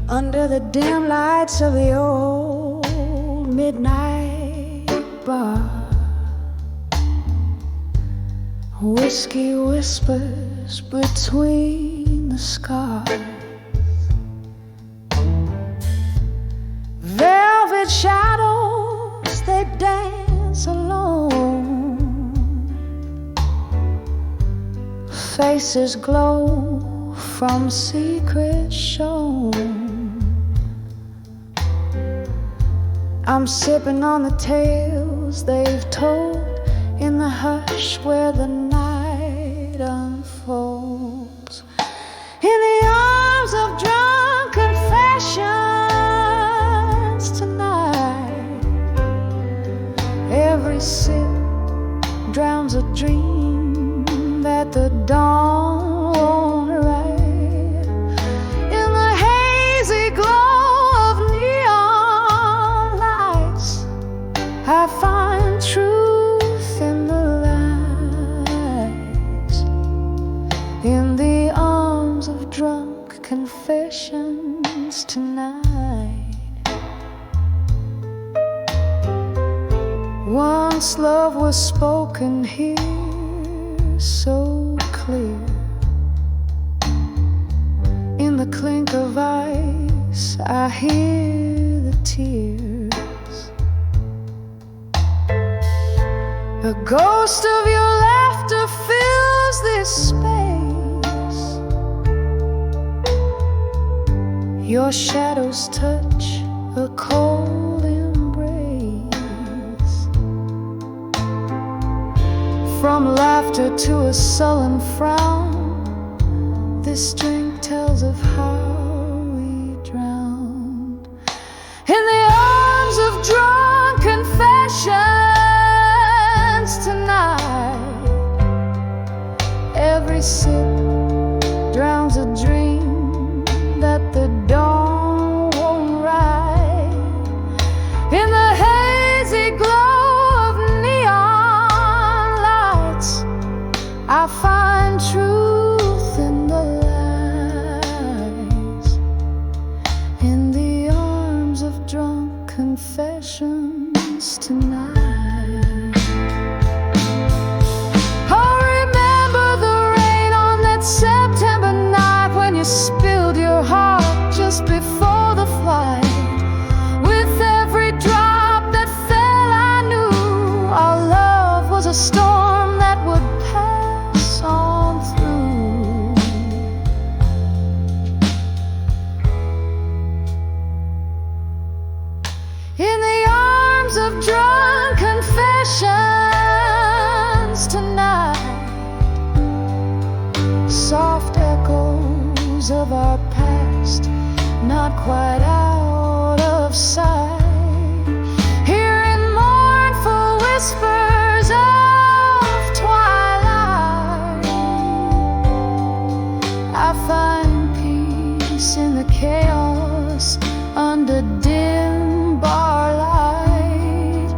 Under the dim lights of the old midnight bar, whiskey whispers between the scars. Velvet shadows, they dance alone. Faces glow from secrets shown. I'm sipping on the tales they've told in the hush where the night unfolds. In the arms of drunk confessions tonight, every sip drowns a dream that the dawn won't write. In the hazy glow of neon lights, I find truth in the lies. In the arms of drunk confessions tonight. Once love was spoken here so clear. In the clink of ice, I hear the tears. The ghost of your laughter fills this space. Your shadows touch a cold embrace. From laughter to a sullen frown, this drink tells of how we drowned. In the arms of drunk confessions tonight, every sip drowns a dream that the dawn won't write. In the hazy glow of neon lights, I find truth in the lies. In the arms of drunk confessions tonight. Oh, remember the rain on that September night when you spilled your heart just before the flight. With every drop that fell, I knew our love was a storm that would pass on through. In the arms of drunk confessions tonight, soft echoes of our past, not quite out of sight. Hearing mournful whispers of twilight, I find peace in the chaos under dim bar light.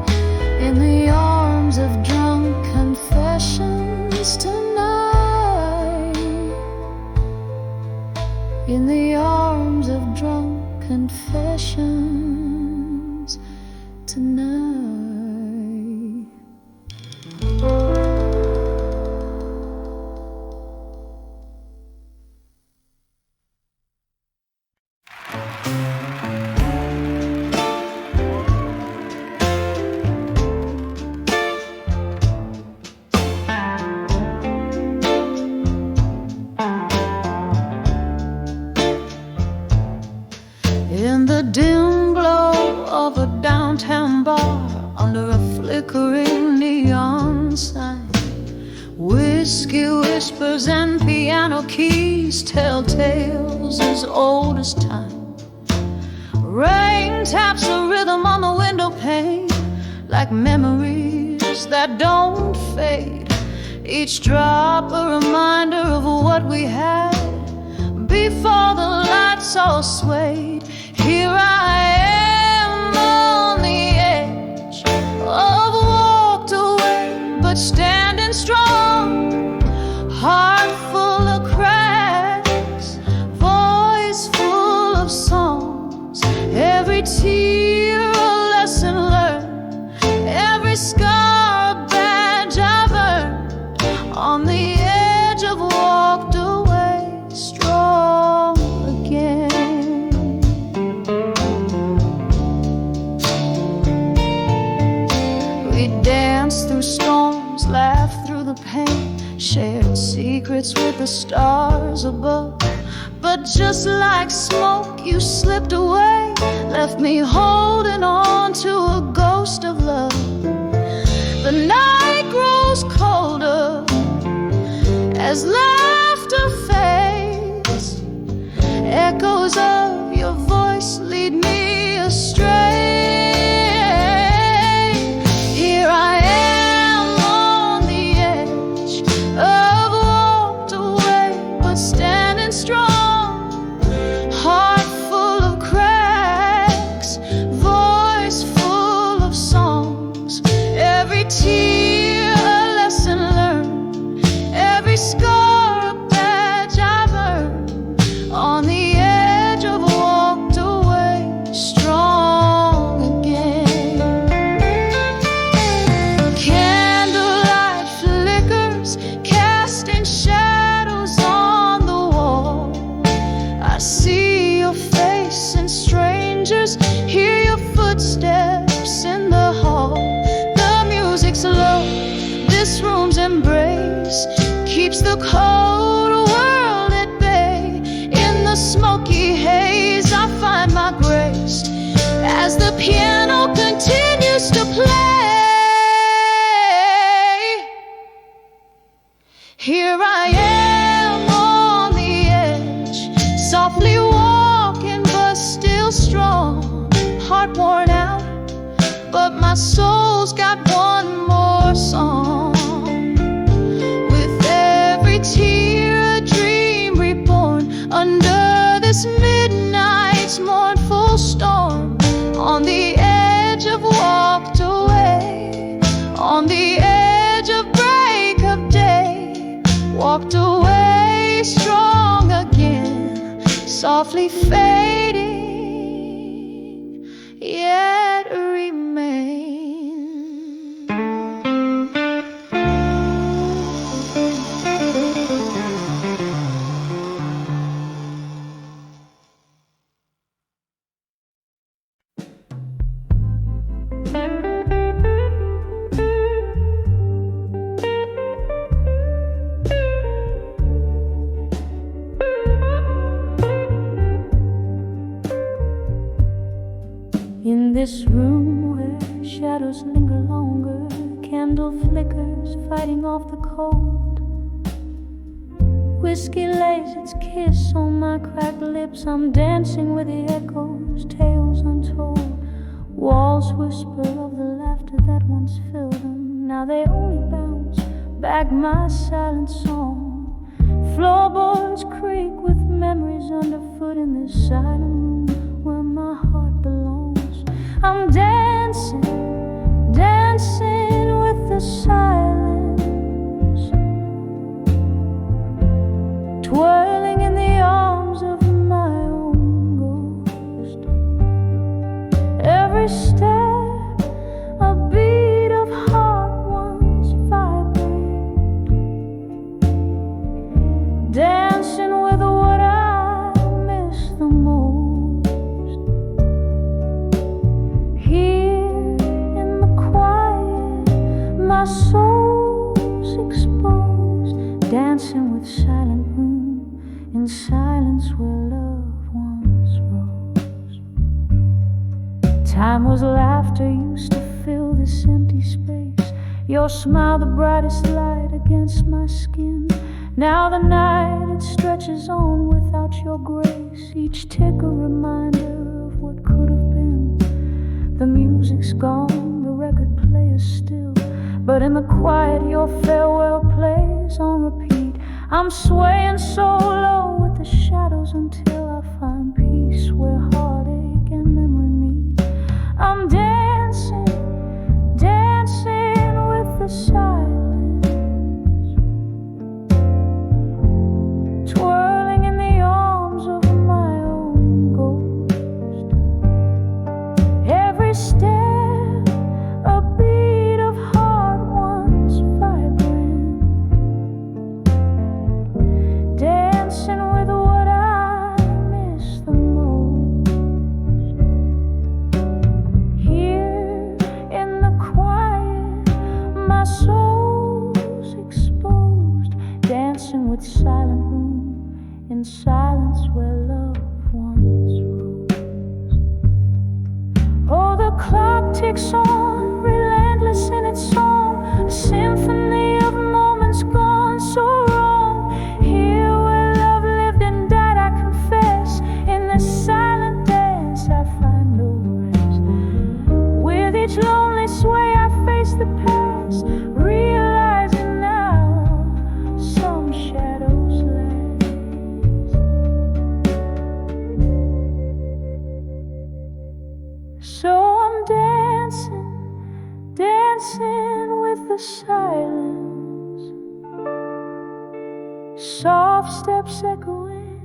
In the arms of drunk confessions tonight. In the arms of drunk confessions tonight. In the dim glow of a downtown bar, under a flickering neon sign, whiskey whispers and piano keys tell tales as old as time. Rain taps a rhythm on the window pane, like memories that don't fade. Each drop a reminder of what we had before the lights all swayed. Here I am on the edge of war. but standing strong. Heart full of cracks, voice full of songs. Every tear a lesson learned, every scar a badge I've earned. On the edge I've walked away strong again. We danced through storms, laughed through the pain, shared secrets with the stars above. But just like smoke, you slipped away, left me holding on to a ghost of love. The night grows colder as laughter fades. Echoes of your voice lead me astray. Here I am on the edge, I've walked away, but standing strong. Heart full of cracks, voice full of songs. Every tear a lesson learned, every scar a badge I've earned. On the edge I've walked away strong again. Candlelight flickers, casting shadows on the wall. I see your face and strangers, hear your footsteps in the hall. The music's low, this room's embrace keeps the cold world at bay. In the smoky haze I find my grace as the piano continues to play. Here I am on the edge, softly walking but still strong. Heart worn out, but my soul's got one more song. With every tear a dream reborn, under this midnight's mournful storm. On the edge I've walked away, on the edge of break of day. Walked away strong again, softly fading, yet remain. In this room where shadows linger longer, candle flickers fighting off the cold. Whiskey lays its kiss on my cracked lips. I'm dancing with the echoes, tales untold. Walls whisper of the laughter that once filled them. Now they only bounce back my silent song. Floorboards creak with memories underfoot in this silent room where my heart belongs. I'm dancing, dancing with the silence, twirling in the arms of my own ghost. Every step, a beat of heart once vibrate, dancing with what I miss the most. My soul's exposed, dancing with silent room, in silence where love once rose. Time was laughter, used to fill this empty space. Your smile the brightest light against my skin. Now the night, it stretches on without your grace. Each tick a reminder of what could have been. The music's gone, the record player's still, but in the quiet your farewell plays on repeat. I'm swaying so low with the shadows until I find peace where heartache and memory meet. I'm dancing, dancing with the silence, my soul's exposed, dancing with silent moon in silence where love once rose. Oh, the clock ticks on, relentless in its song, a symphony of moments gone so wrong. Here where love lived and died, I confess, in this silent dance I find no rest. With each lonely sway I face the past, realizing now some shadows last. So I'm dancing, dancing with the silence, soft steps echoing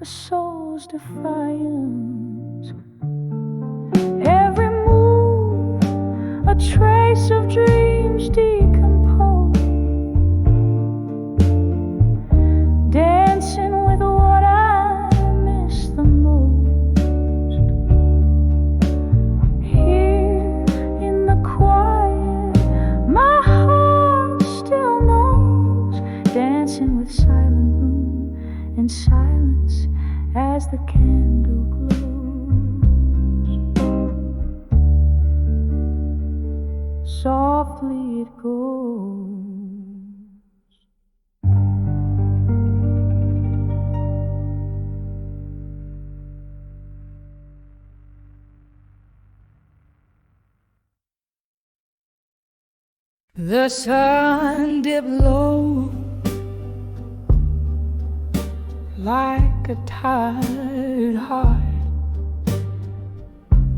a soul's defiance. Every move, a trace of dreams decomposed, dancing with what I miss the most. Here in the quiet, my heart still knows, dancing with silent moon in silence as the candle glows. Softly it goes. The sun dipped low like a tired heart,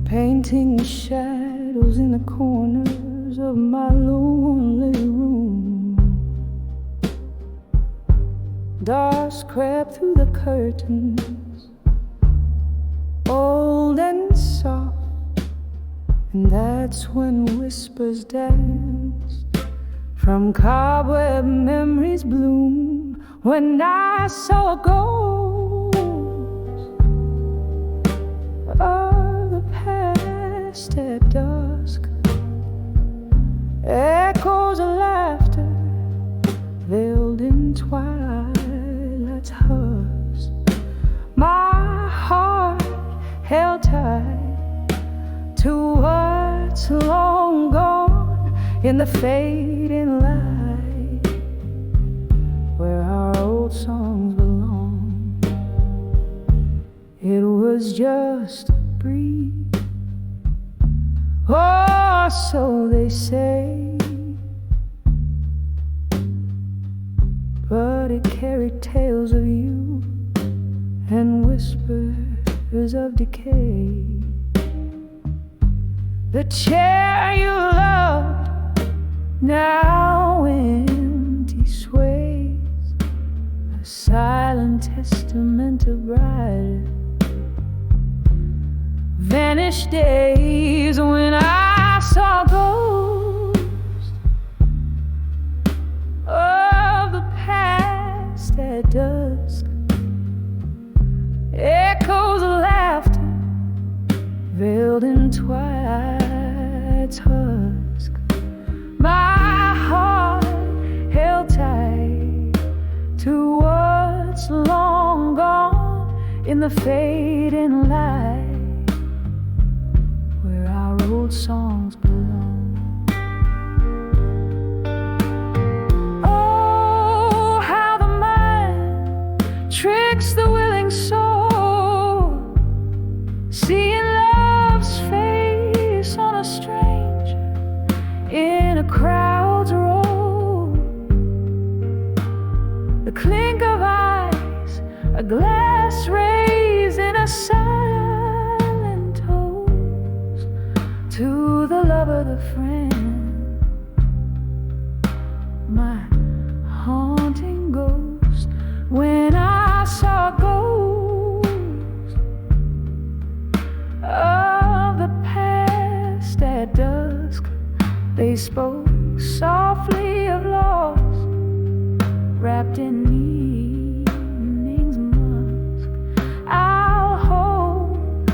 painting shadows in the corners of my lonely room. Dusk crept through the curtains, old and soft, and that's when whispers danced from cobweb memories bloom. When I saw a ghost of the past at dusk, echoes of laughter veiled in twilight's husk. My heart held tight to what's long gone in the fading light, where our old songs belong. It was just a breeze, or so they say, but it carried tales of you and whispers of decay. The chair you loved now empty sways, a silent testament of brighter vanished days. When I saw ghosts of the past at dusk, echoes of laughter veiled in twilight's husk. My heart held tight to what's long gone in the fading light, where our old songs belong. Oh, how the mind tricks the willing soul, seeing love's face on a stranger in a crowd's roll. The clink of eyes, a glass raised in a silent toast to the lover, the friend, my haunting ghost. When I saw ghosts of the past at dusk, they spoke softly of loss, wrapped in evening's musk. I'll hold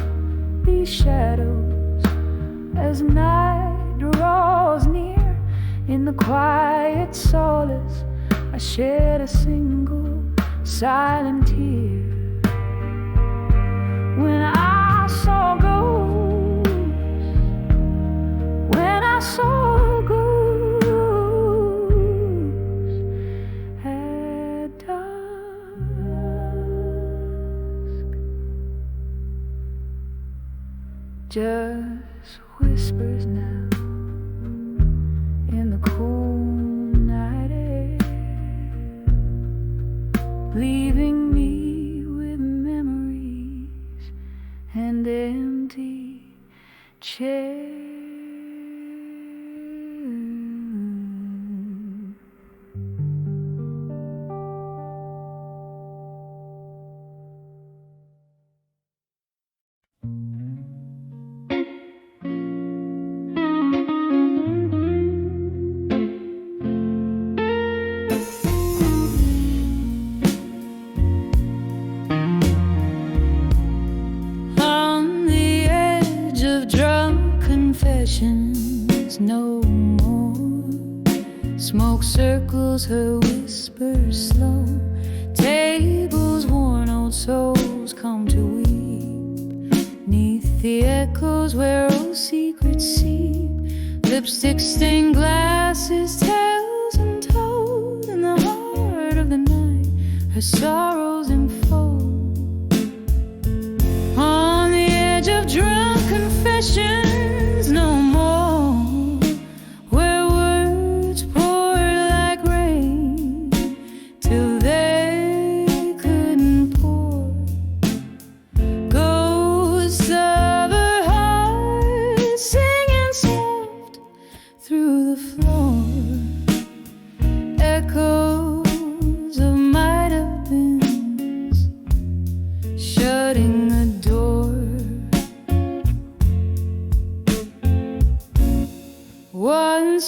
these shadows as night draws near in In the quiet solace, I shed a single silent tear when I saw ghosts, when I saw ghosts at dusk. Just whispers now in the cool night air, leaving me with memories and empty chairs. No more smoke circles her whispers slow, tables worn, old souls come to weep neath the echoes where old secrets seep, lipstick stained glasses, tales untold. In the heart of the night her sorrows unfold, on the edge of drunk confessions. No more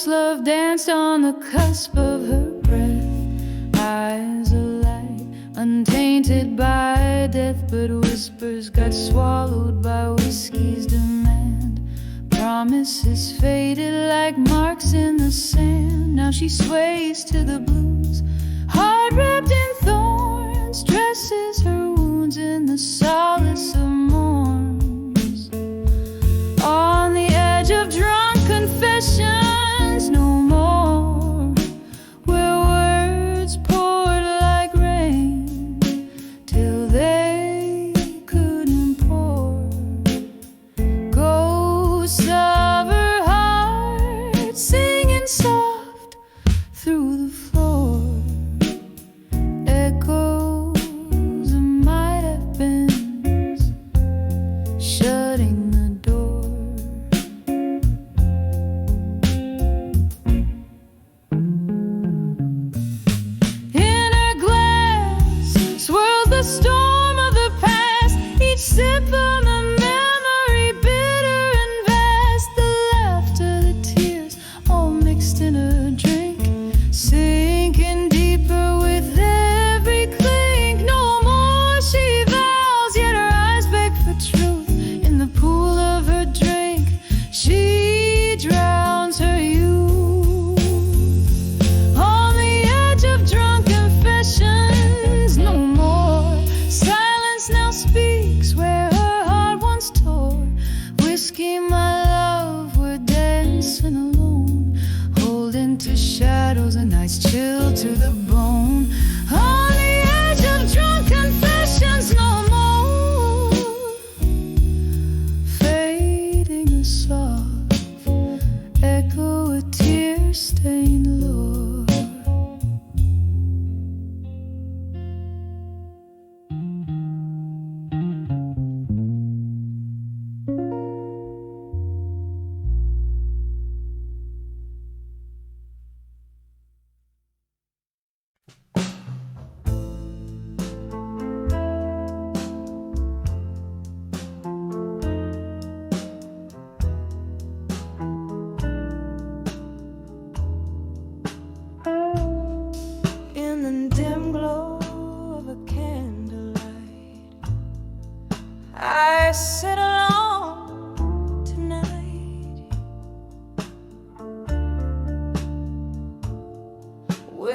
love danced on the cusp of her breath, eyes alight, untainted by death, but whispers got swallowed by whiskey's demand. Promises faded like marks in the sand. Now she sways to the blues, heart wrapped in thorns, dresses her wounds in the solace of morns, on the edge of drunk confession. I sit alone tonight,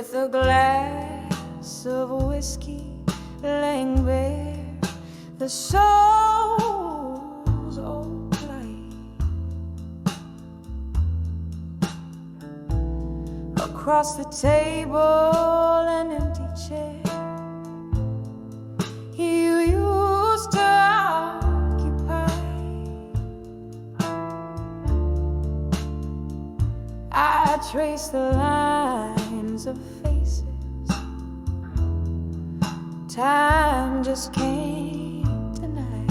with a glass of whiskey, laying bare the soul's old light. Across the table, an empty chair you used to occupy. I trace the lines of faces time just can't deny.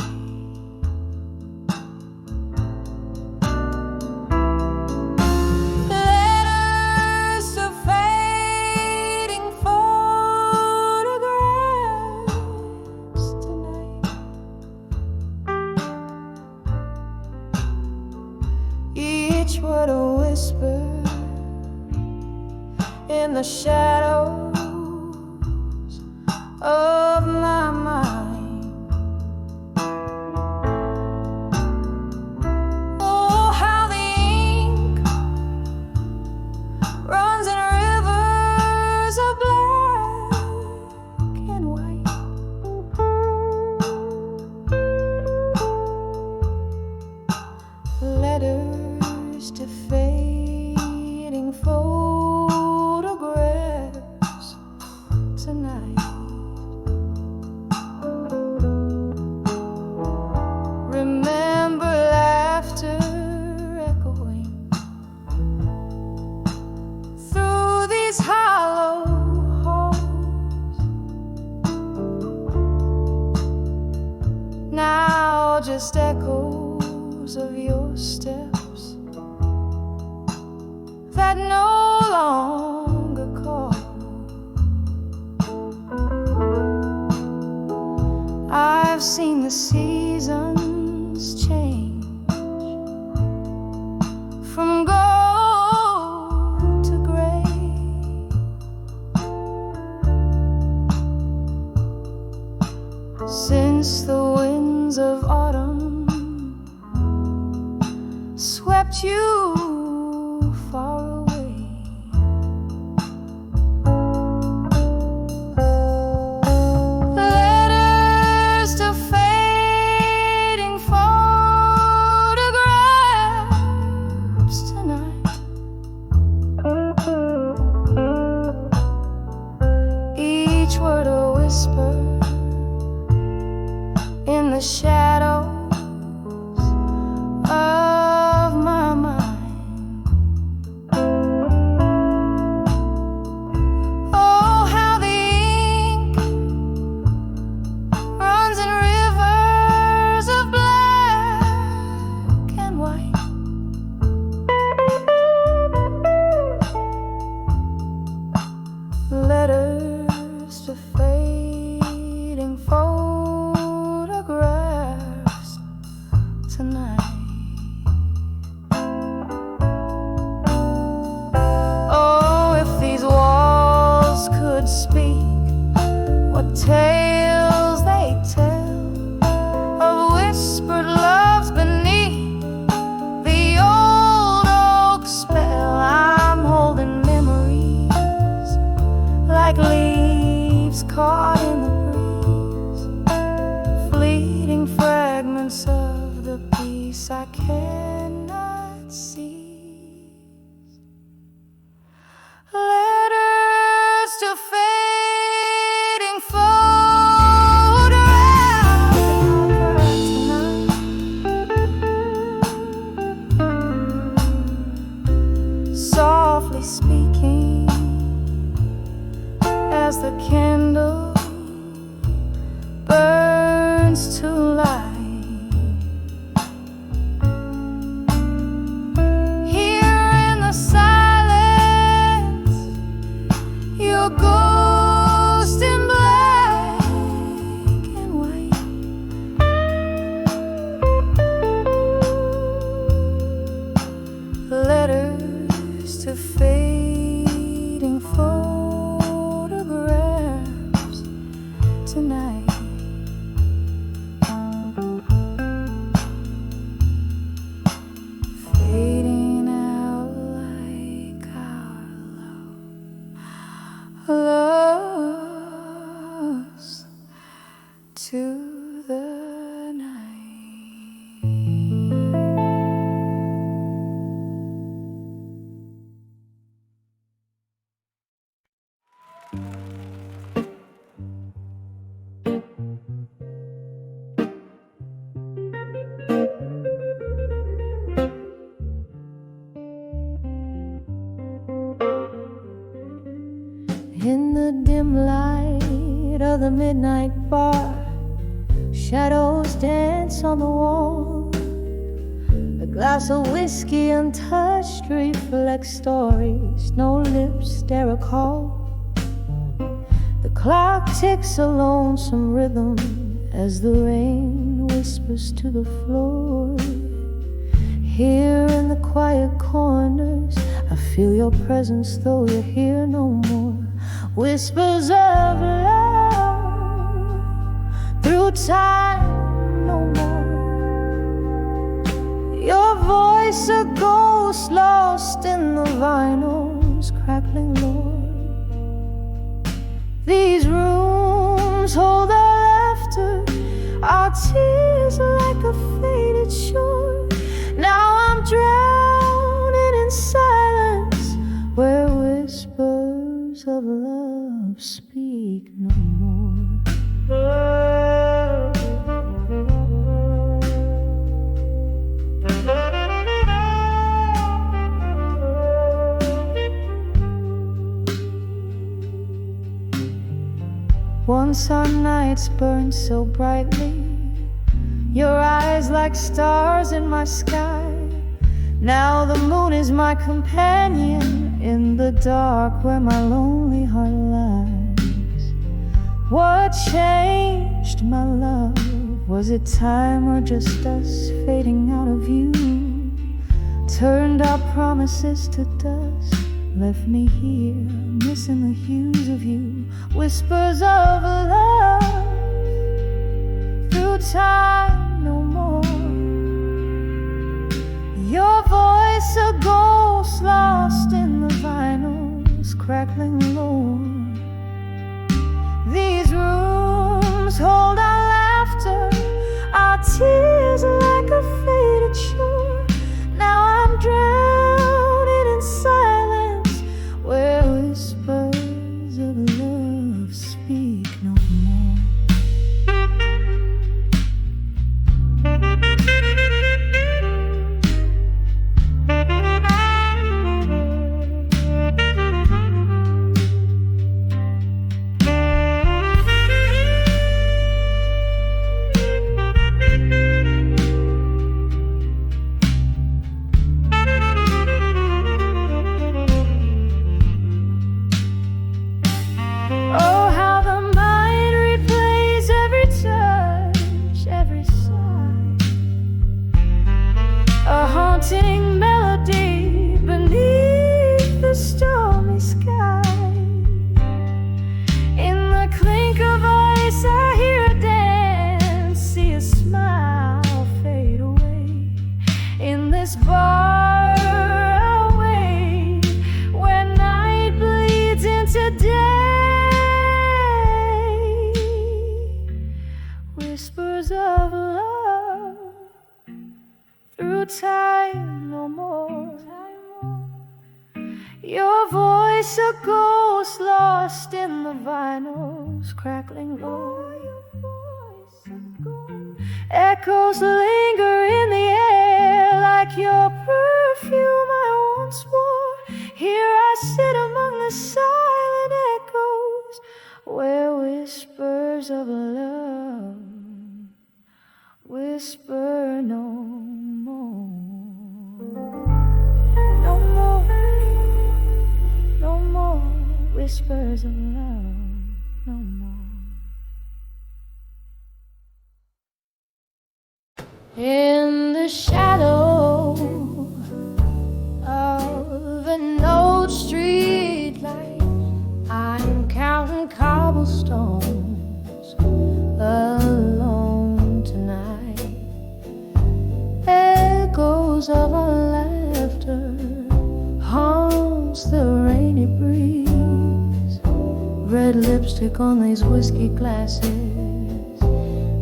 Letters to fading photographs tonight. Each word a whisper in the shadows of my mind. Oh, how the ink runs in rivers of black and white. Letters to fading photographs tonight. Remember laughter echoing through these hollow halls. Now just echoes of your steps that no longer call. I've seen the seasons change from gold to gray. Since the winds of autumn swept you far away. Letters to fading photographs tonight. Each word a whisper in the shadows of my mind. Oh, how the ink runs in rivers of black and white. Letters to fading photographs tonight. Oh, if these walls could speak, what tales they tell of whispered loves beneath the old oak spell. I'm holding memories like leaves caught in the breeze, fleeting fragments of the peace I cannot seize. Letters to fading photographs tonight. Softly speaking as the candle burns to light. Here in the silence, your ghost in black and white. Letters to fading photographs In the dim light of the midnight bar, shadows dance on the wall. A glass of whiskey untouched reflects stories no lips dare recall. The clock ticks a lonesome rhythm as the rain whispers to the floor. Here in the quiet corners, I feel your presence though you're here no more. Whispers of love through time no more. Your voice a ghost lost in the vinyl's crackling lore. These rooms hold our laughter, our tears like a faded shore. Now I'm drowning in silence where whispers of love speak no more. Once our nights burned so brightly, your eyes like stars in my sky. Now the moon is my companion in the dark where my lonely heart lies. What changed, my love? Was it time or just us fading out of view? Turned our promises to dust, left me here missing the hues of you. Whispers of love through time no more. Your voice a ghost lost in the vinyl's crackling lore. These rooms hold our laughter, our tears like a faded shore. Now I'm drowning in silence where whispers of love speak no more. Melody beneath the stormy sky. In the clink of ice I hear a dance, see a smile fade away. In this bar away, where night bleeds into day. Whispers of love through time no more. Your voice a ghost lost in the vinyl's crackling lore. Echoes linger in the air like your perfume I once wore. Here I sit among the silent echoes where whispers of love whisper no more. No more, no more whispers of love, no more. In the shadow of an old street light, I'm counting cobblestones alone tonight. Echoes of our laughter haunts the rainy breeze. Red lipstick on these whiskey glasses,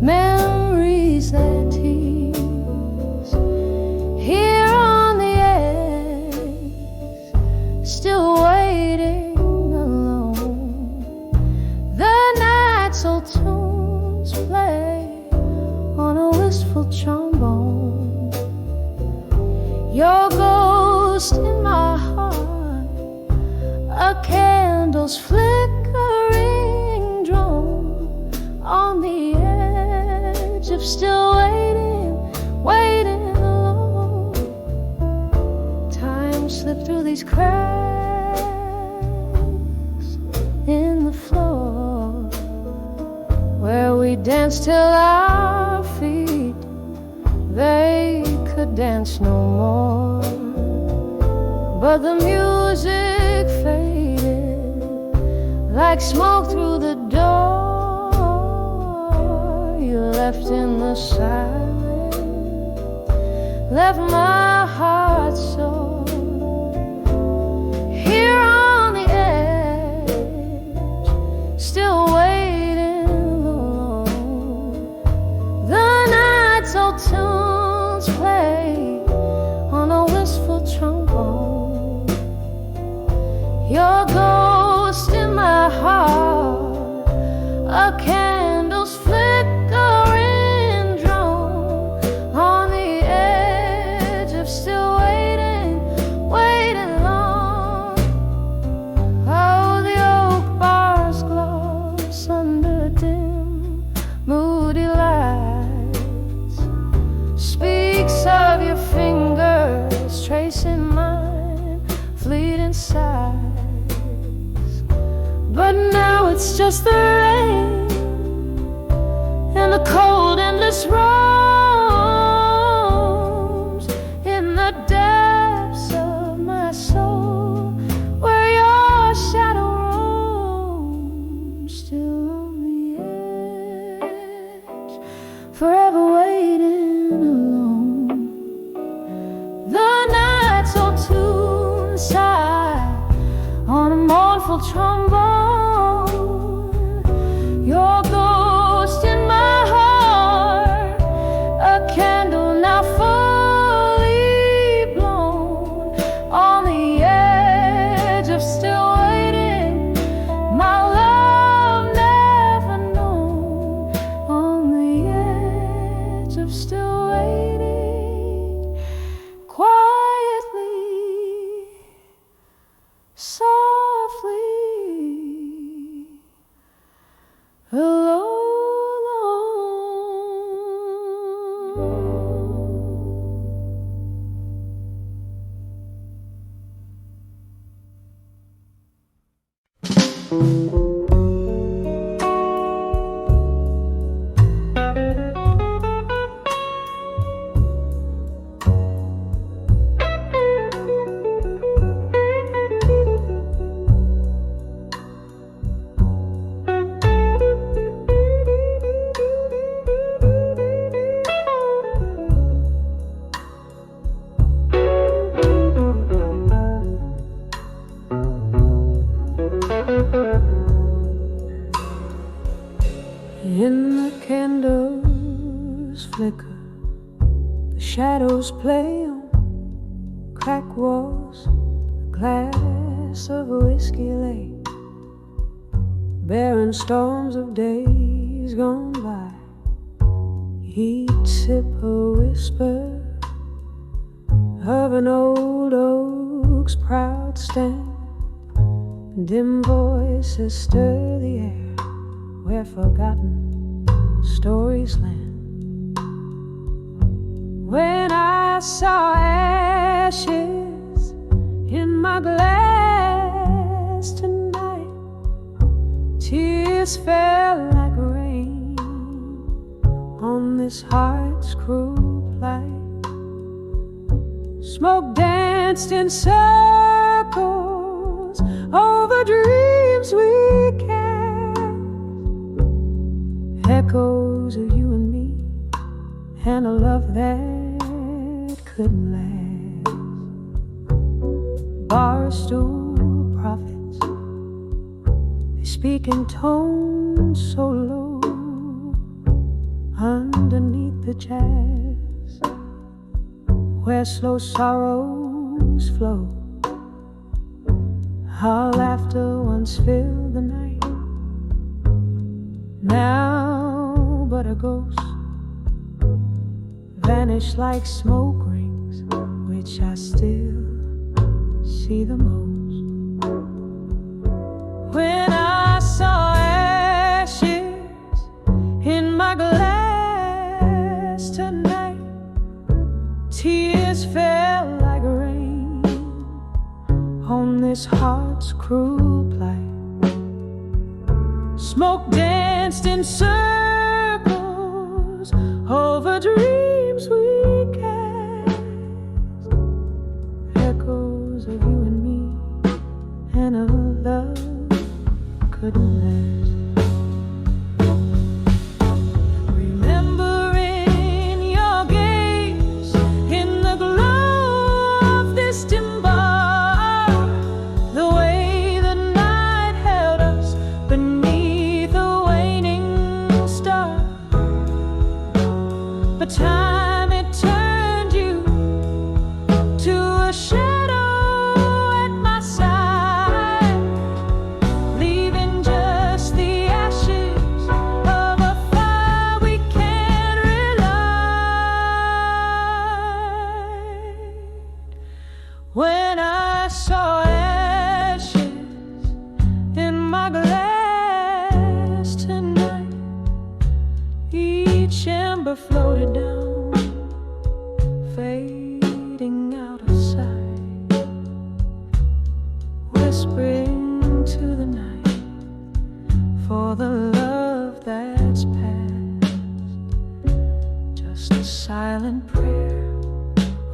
memories that tease. Here on the edge, still waiting alone. The night's old tunes play on a wistful trombone. Your ghost in my heart, a candle candles flickering drone on the edge of still waiting, waiting alone. Time slipped through these cracks in the floor where we danced till our feet they could dance no more. But the music faded like smoke through the door. You left in the silence, left my heart sore. Here on the edge, still waiting alone. The night's old tunes play on a wistful trombone. Your ghost in my heart, a candle's flickering drone on the edge of still waiting, waiting long. Oh, the oak bars gloss under dim, moody lights speaks of your fingers tracing mine, fleeting sighs. But now it's just the rain and the cold endless roams in the depths of my soul, where your shadow roams, still on the edge, forever waiting alone. The night's old tune sigh on a mournful trombone. Your ghost in my heart, a candle now fully blown on the edge of still waiting, my love never known. On the edge of still waiting, quietly, softly, alone. In the candles flicker, the shadows play on cracked walls. A glass of whiskey lay, barren storms of days gone by. He'd sip a whisper of an old oak's proud stand. Dim voices stir the air where forgotten stories land. When I saw ashes in my glass tonight, tears fell like rain on this heart's cruel plight. Smoke danced in circles over dreams we cast, echoes of you and me, and a love that couldn't last. Barstool prophets, they speak in tones so low underneath the jazz, where slow sorrows flow. Our laughter once filled the night, now but a ghost, vanished like smoke rings, which I still see the most. heart's cruel plight. Smoke danced in circles over dreams we cast. Echoes of you and me and a love couldn't last. Time it turned you to a shadow at my side, leaving just the ashes of a fire we can't relight. When I saw ashes in my glass tonight, each ember floated down, fading out of sight, whispering to the night for the love that's past. Just a silent prayer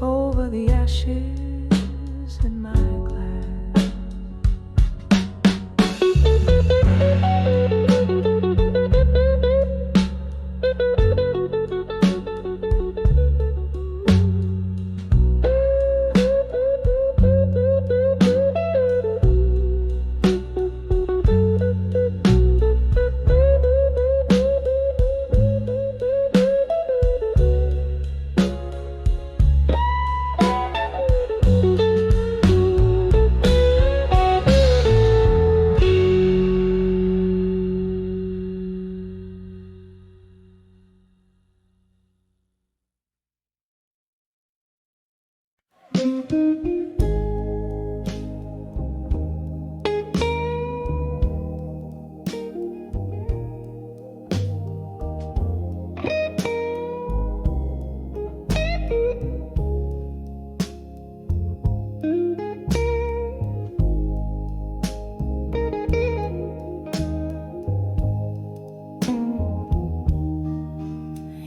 over the ashes in my glass.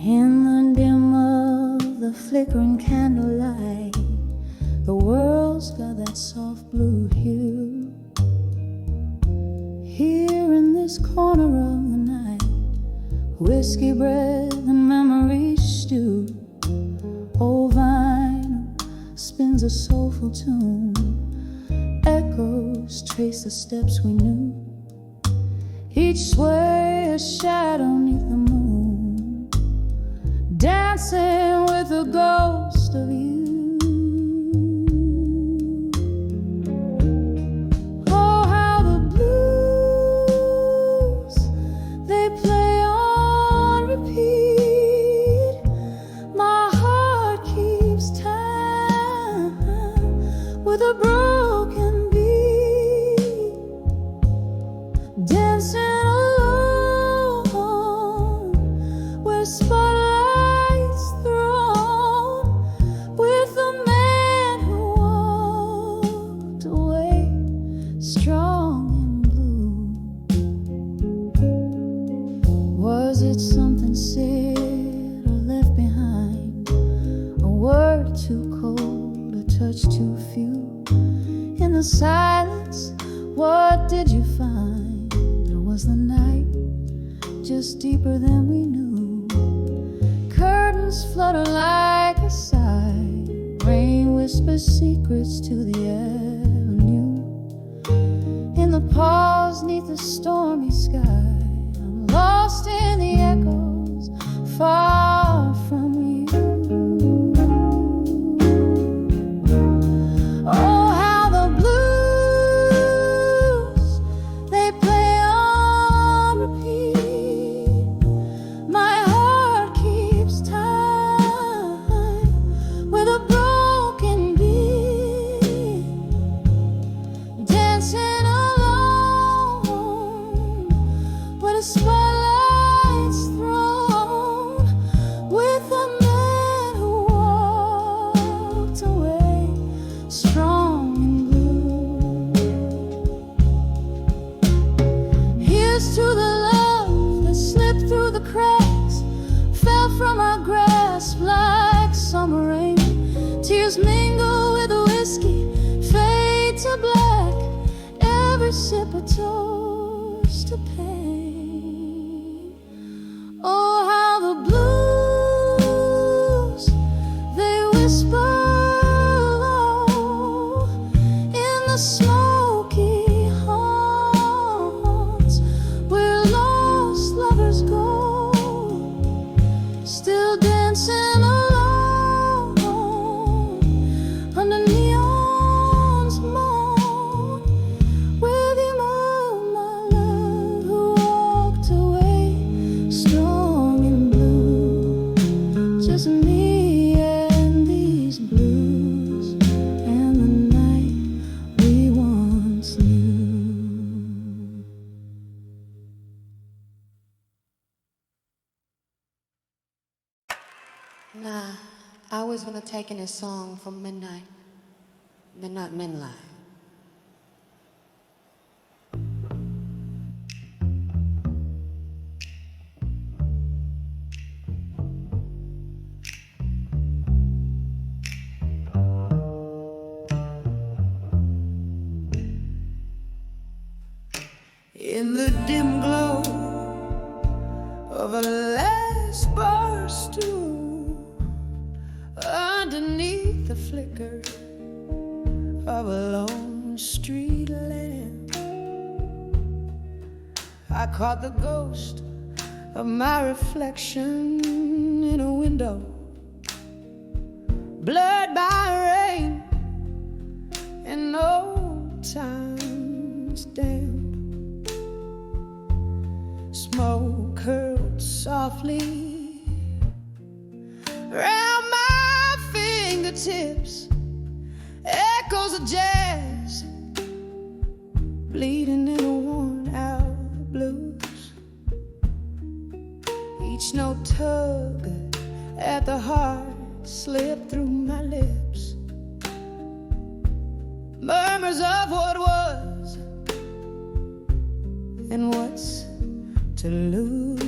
In the dim of the flickering candlelight, the world's got that soft blue hue. Here in this corner of the night, whiskey breath and memories stew. Old vinyl spins a soulful tune. Echoes trace the steps we knew. Each sway a shadow neath the moon, dancing with the ghost of you. Oh, how the blues, they play on repeat. My heart keeps time with a broken beat, dancing alone where spotlights thrown, with the man who walked away strong and blue. Was it something said or left behind, a word too cold, a touch too few? In the silence, what did you find? Or was the night just deeper than we knew? Curtains flutter like a sigh, rain whispers secrets to the avenue. In the pause neath the stormy sky, I'm lost in the echoes far from you. Oh, how the blues, they play on repeat. My heart keeps time with a broken beat, dancing alone where the spotlight's thrown, sip a toast to pain. Oh, how the blues, they whisper low in the smoky haunts where lost lovers go, still dancing alone under neon's moan. With you, my love, who walked away strong and blue. Just me and these blues and the night we once knew. Nah, I was gonna take in a song from Midnight Moonlight. In the dim glow of a last bar stool, underneath the flicker of a lone street lamp, I caught the ghost of my reflection in a window, blurred by rain and old time's damp. Smoke curled softly round my fingertips, echoes of jazz bleeding in a worn-out blues. Each note tug at the heart slipped through my lips, murmurs of what was and what's to lose.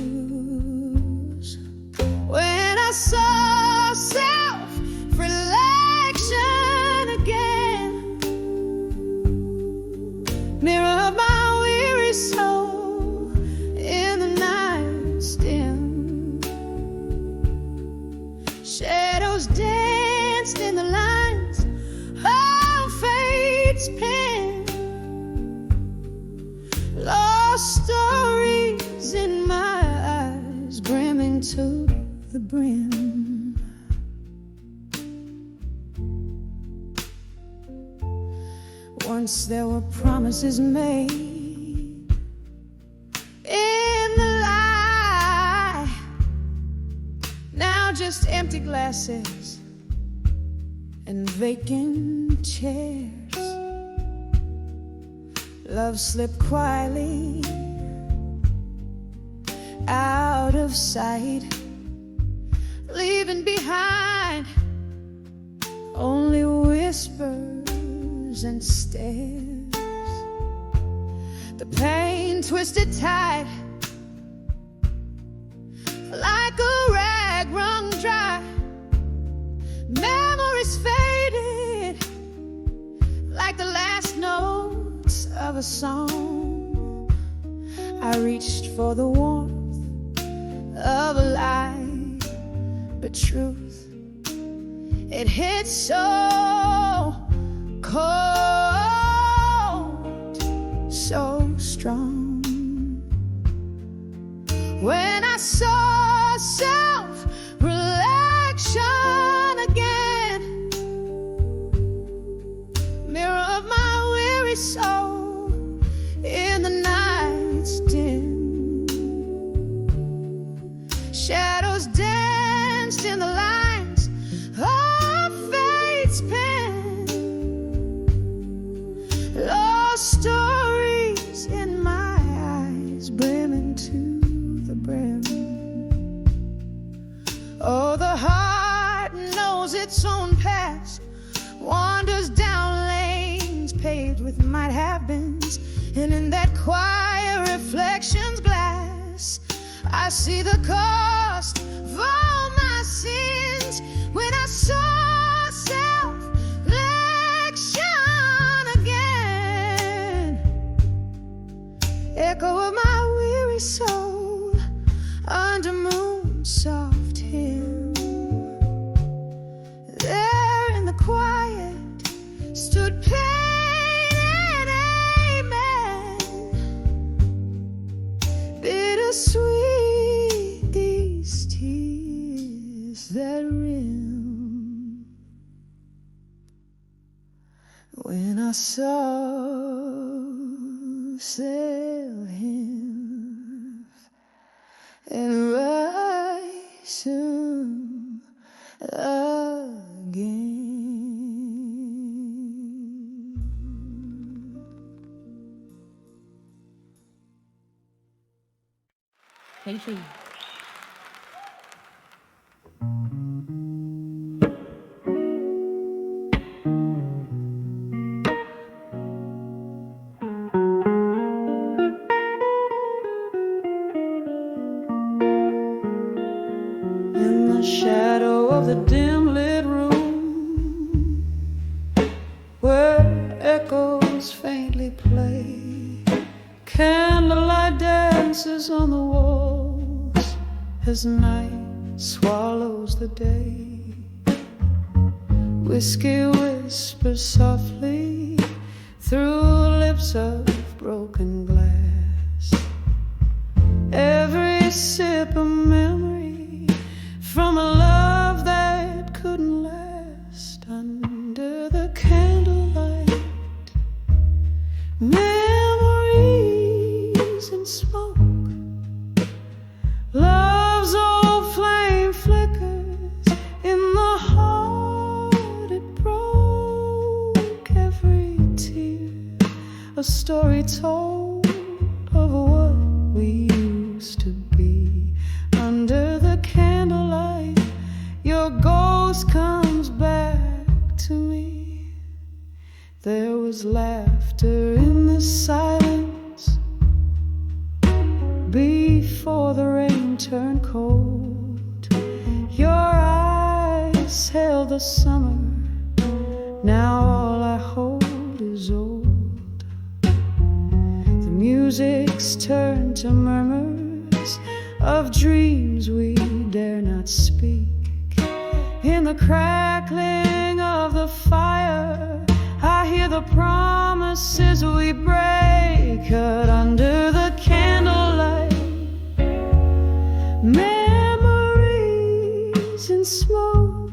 When I saw self-reflection again, mirror of my weary soul in the night's dim, shadows danced in the lines of fate's pen, lost stories in my eyes, brimming to the brim. Once there were promises made in the lie, now just empty glasses and vacant chairs. Love slipped quietly out of sight, leaving behind only whispers and stares. The pain twisted tight like a rag wrung dry. Memories faded like the last notes of a song. I reached for the warmth of a lie, but truth, it hit so cold, so strong. When I saw self-reflection again, mirror of my weary soul in the night's dim, shadows danced in the lines of fate's pen, lost stories in my eyes, brimming to the brim. Oh, the heart knows its own past, wanders down lanes paved with might-have-beens, and in that quiet reflection's glass, I see the cost of all my sins. When I saw self-reflection again, soul under moon's soft hymn. There in the quiet stood pain and amen. Bittersweet these tears that rim when I saw sail him and rise soon again. Casey. In the shadow of the dim lit room where echoes faintly play, candlelight dances on the walls as night swallows the day. Whiskey whispers softly through lips of broken glass. Every sip a memory from a love that couldn't last. Under the candlelight, memories and smoke, love's old flame flickers in the heart it broke. Every tear a story told of what we used to be. Under the candlelight, your ghost comes back to me. There was laughter in the silence before the rain turned cold. Your eyes held the summer, now all I hold is old. The music's turned to murmurs of dreams we dare not speak. In the crackling of the fire, I hear the promises we break. Cut under the candlelight, memories and smoke,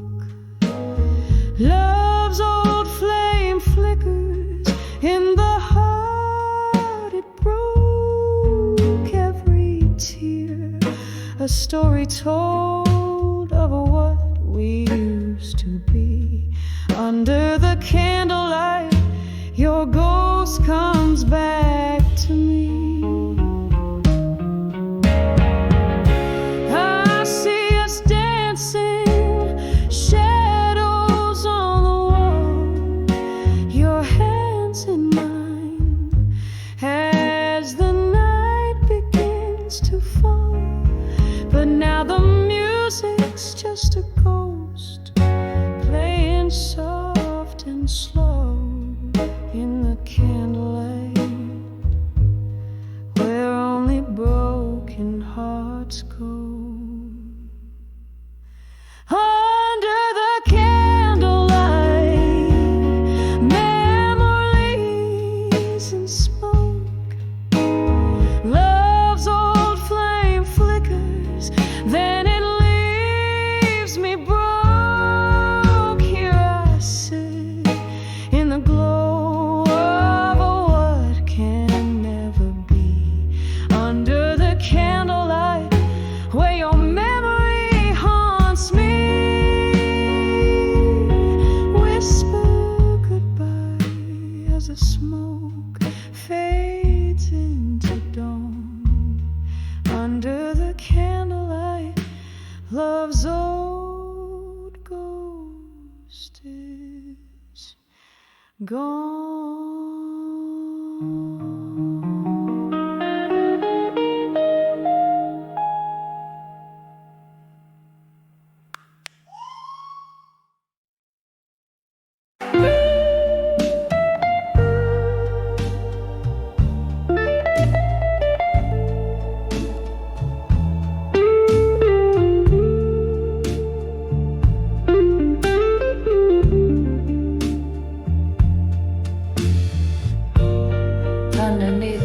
love's old flame flickers in the heart it broke. Every tear a story told of what we used to be. Under the candlelight, your ghost comes back to me. I see us dancing, shadows on the wall, your hands in mine as the night begins to fall. But now the music's just a ghost playing soft and slow in the candlelight, where only broken hearts go. Under the candlelight, memories and smoke, love's old flame flickers, then it leaves me broke. Here I sit in the glow of what can never be. Under the candlelight, where your memory haunts me. Whisper goodbye as the smoke fades into dawn. Under the candlelight, love's old ghost is gone.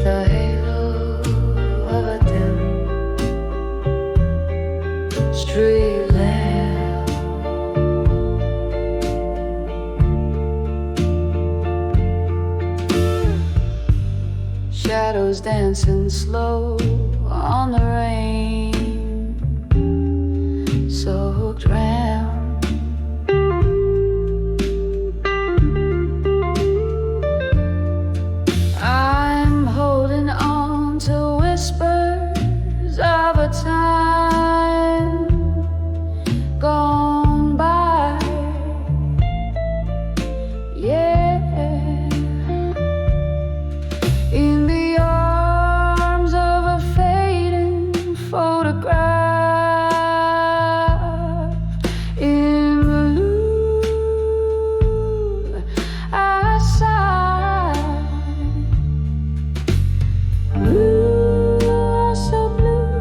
the halo of a dim street lamp. Shadows dancing slow on the rain, soaked round. I'm holding on to whispers of a time gone by. Yeah, in the arms of a fading photograph. In blue, I sigh. Blue, oh so blue,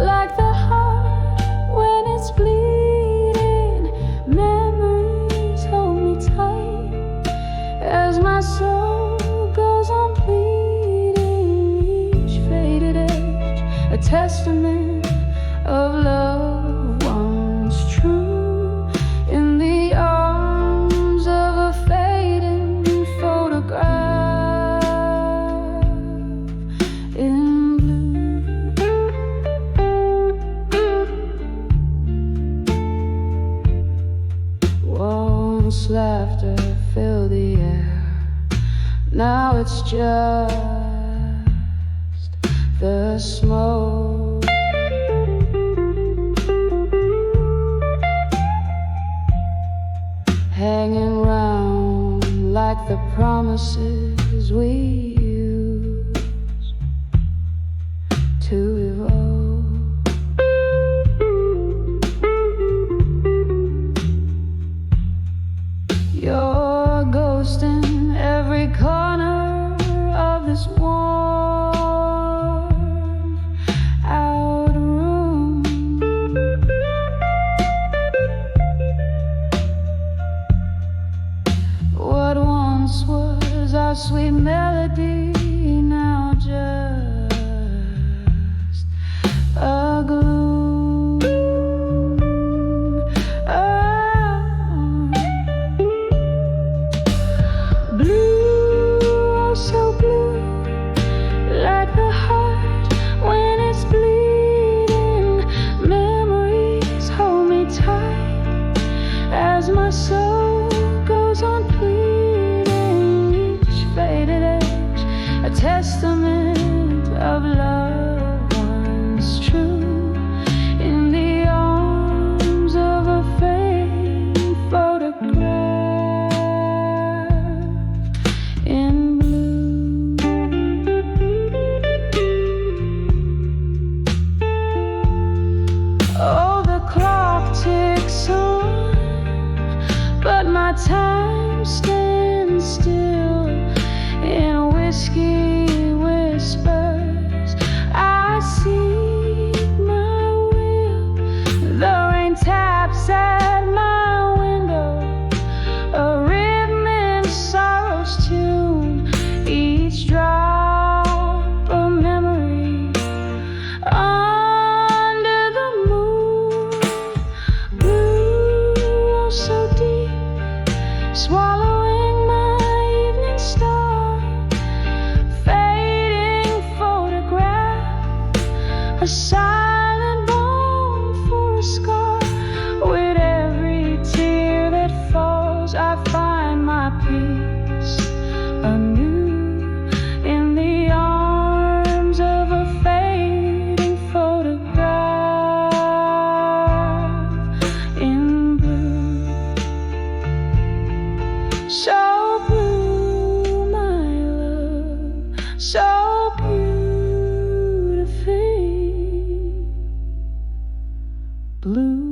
like the heart when it's bleeding. Memories hold me tight as my soul goes on bleeding. Each faded edge, a testament of love once true. In the arms of a fading photograph. In blue. Once laughter filled the air, now it's just the smoke. Hanging round like the promises we use to evolve. Your ghost in every corner of this warm out room. What once was our sweet melody, now just a gloom. Blue, oh so blue, like the heart when it's bleeding. Memories hold me tight as my soul goes on pleading. Each faded edge, a testament of love once true. In the arms of a fading photograph. In blue. Oh, the clock ticks on, but my time stands still. In whiskey whispers, I seek my will. The rain taps at my window, a rhythm in sorrow's tune. Each drop of memory under the moon. Blue, oh so deep, swallowing my evening star. Fading photograph, a silent bone for a scar. With every tear that falls, I find my peace anew. In the arms of a fading photograph. In blue. So blue, my love, so beautifully blue.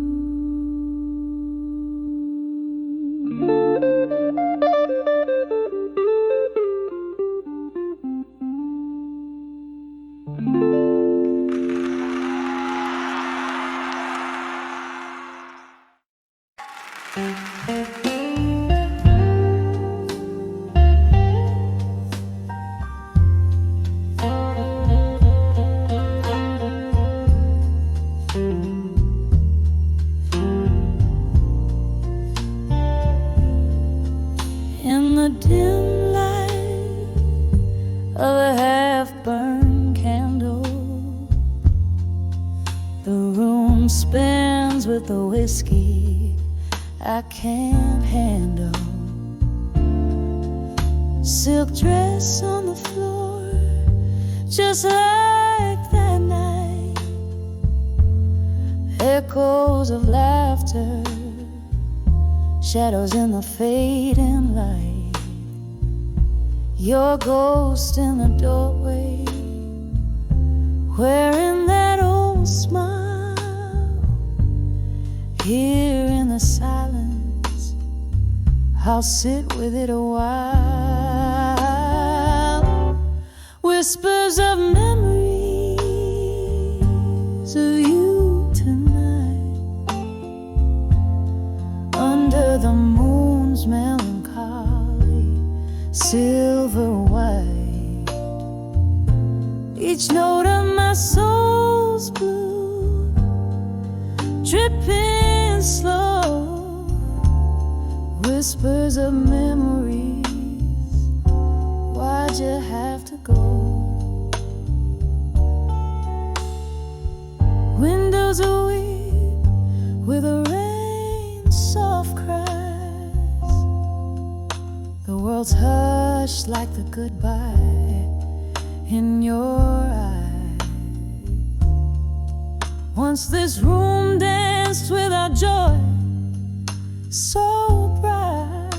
half-burned candle. The room spins with the whiskey I can't handle. Silk dress on the floor, just like that night. Echoes of laughter, shadows in the fading light. Your ghost in the doorway, wearing that old smile. Here in the silence, I'll sit with it a while. Whispers of memories of you tonight, under the moon's melancholy silver white. Each note of my soul's blue, dripping slow. Whispers of memories, why'd you have to go? Windows are weak with the rain's soft cries. The world's hushed like the goodbye in your eyes. Once this room danced with our joy so bright,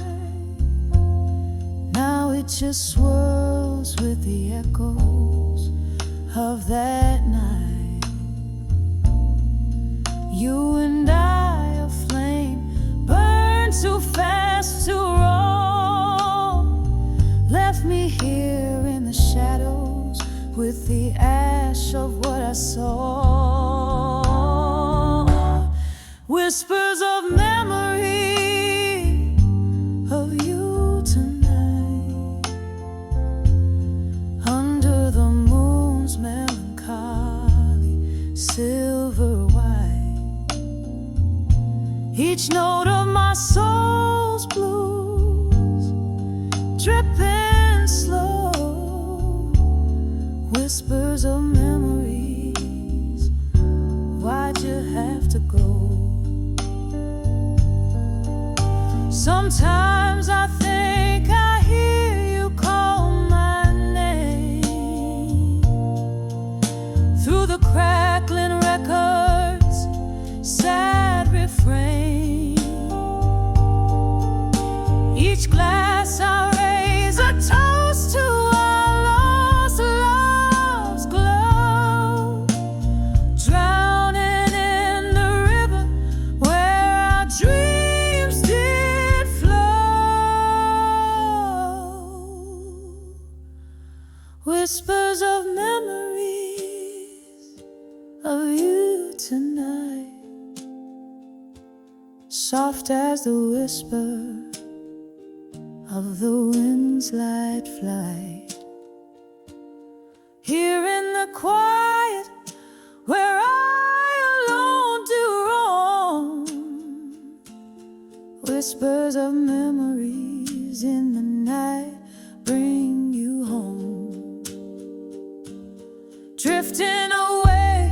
now it just swirls with the echoes of that night. You and I, a flame, burn too fast to roll. Left me here in the shadows with the ash of what I saw. Whispers of memory of you tonight, under the moon's melancholy silver white. Each note of my soul's blues, dripping slow. Whispers of memories, why'd you have to go? Sometimes I think I hear you call my name through the crackling records, sad refrain. Each glass I raise a toast to our lost love's glow, drowning in the river where our dreams did flow. Whispers of memories of you tonight, soft as the whisper of the wind's light flight. Here in the quiet where I alone do roam, whispers of memories in the night bring you home. Drifting away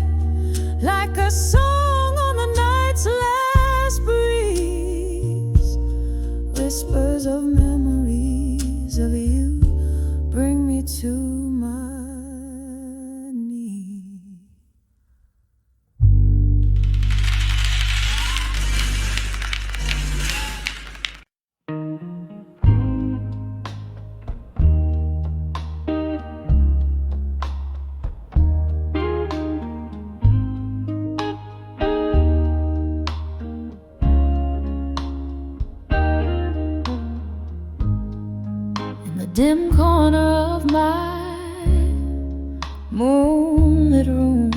like a song on the night's last breeze. Whispers of memories of you bring me to my knees. Dim corner of my moonlit room,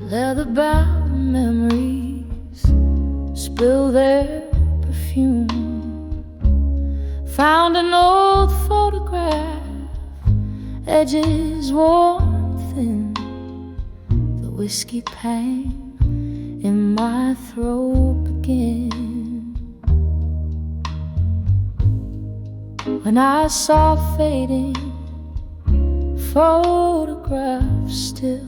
leather-bound memories spill their perfume. Found an old photograph, edges worn thin, the whiskey pain in my throat begin. When I saw fading photograph still.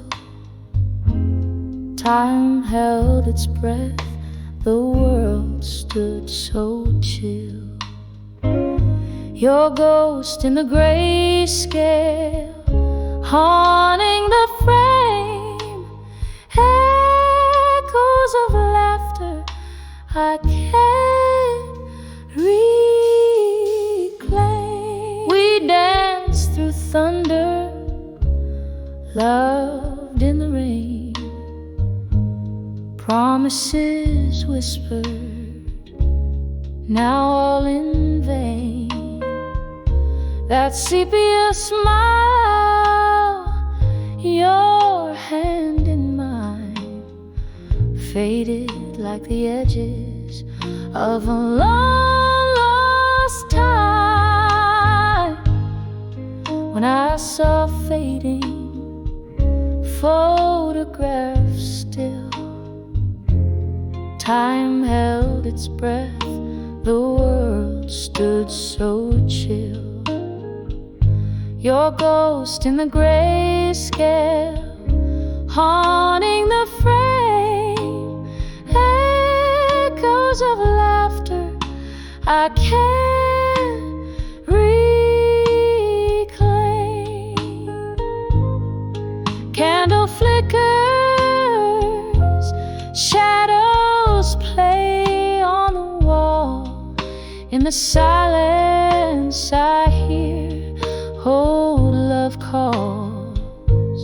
Time held its breath, the world stood so chill. Your ghost in the grayscale, haunting the frame. Echoes of laughter I can't reclaim. We danced through thunder, loved in the rain. Promises whispered, now all in vain. That sepia smile, your hand in mine, faded like the edges of a long lost time. When I saw fading photographs still, time held its breath, the world stood so chill. Your ghost in the grayscale, haunting the frame. Echoes of laughter I can't reclaim. Candle flickers, shadows play on the wall. In the silence I hear old love calls,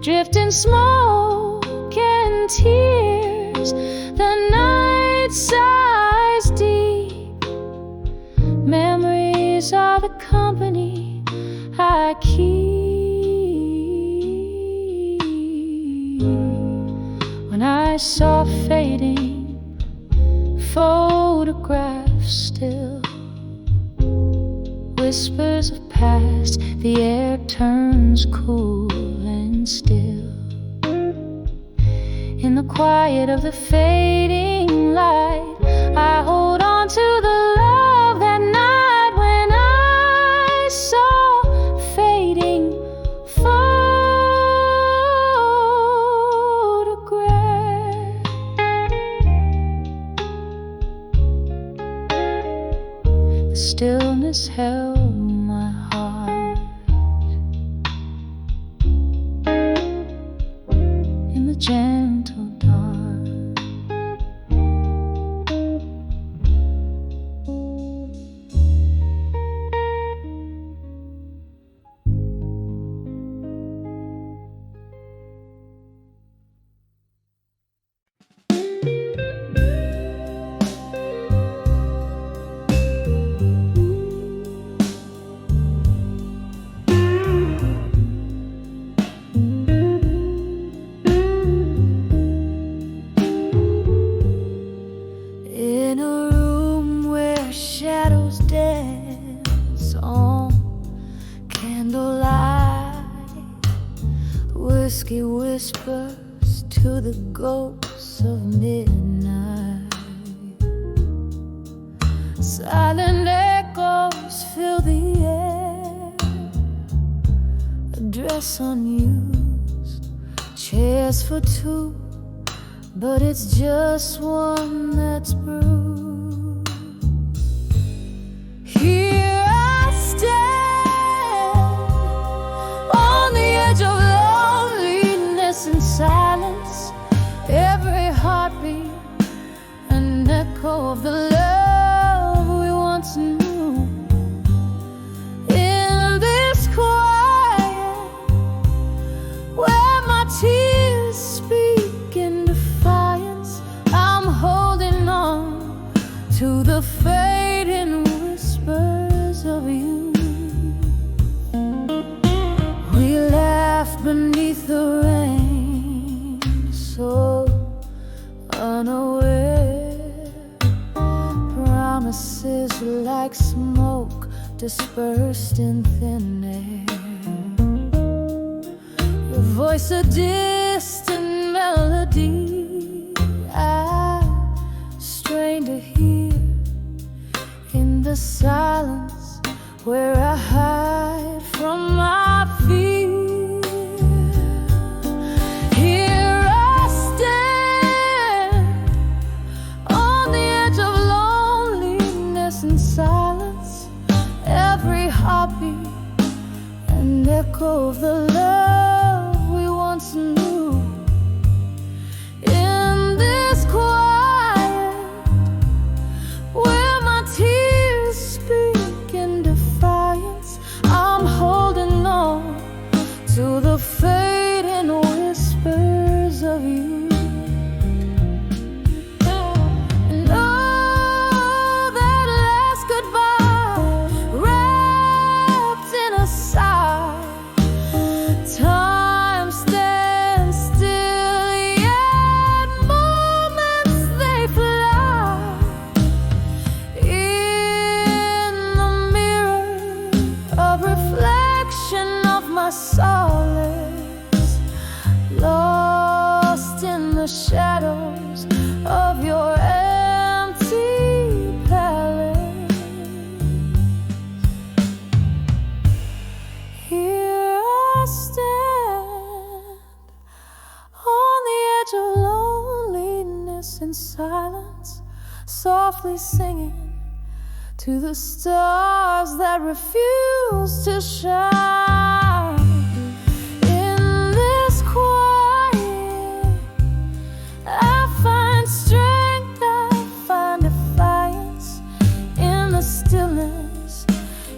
drifting smoke and tears. The night sighs deep, memories are the company I keep. When I saw fading photographs still, whispers of past, the air turns cool and still. In the quiet of the fading light, I hold on to the love that night when I saw fading photograph. The stillness held my heart in the gentle dark. In a room where shadows dance on candlelight, whiskey whispers to the ghosts of midnight. Silent echoes fill the air, a dress unused, chairs for two, but it's just one that's bruised. Here I stand on the edge of loneliness and silence, every heartbeat an echo of the love we once knew. In this quiet, where my tears speak in defiance, I'm holding on to the fading whispers of you. We laughed beneath the rain, so unaware. Promises like smoke dispersed in thin air. Your voice a distant melody I strain to hear in the silence where I hide from my fear. echo of the love we once knew. In this quiet, where my tears speak in defiance, I'm holding on to the fading whispers of you. And oh, that last goodbye, wrapped in a sigh. Time stands still, yet moments they fly. In the mirror, a reflection of my solace, lost in the shadows of your empty palace. Here I stand on the edge of loneliness and silence, softly singing to the stars that refuse to shine. In this quiet, I find strength, I find defiance. In the stillness,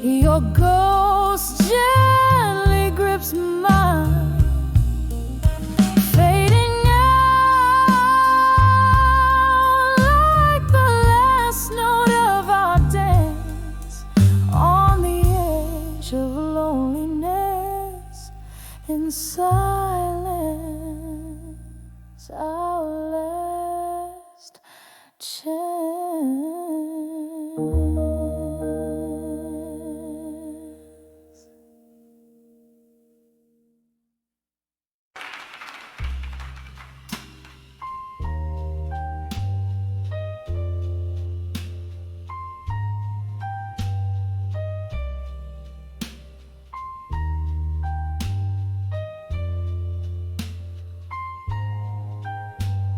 your ghost gently grips mine. Fading out like the last note of our dance, on the edge of loneliness and silence, our last chance.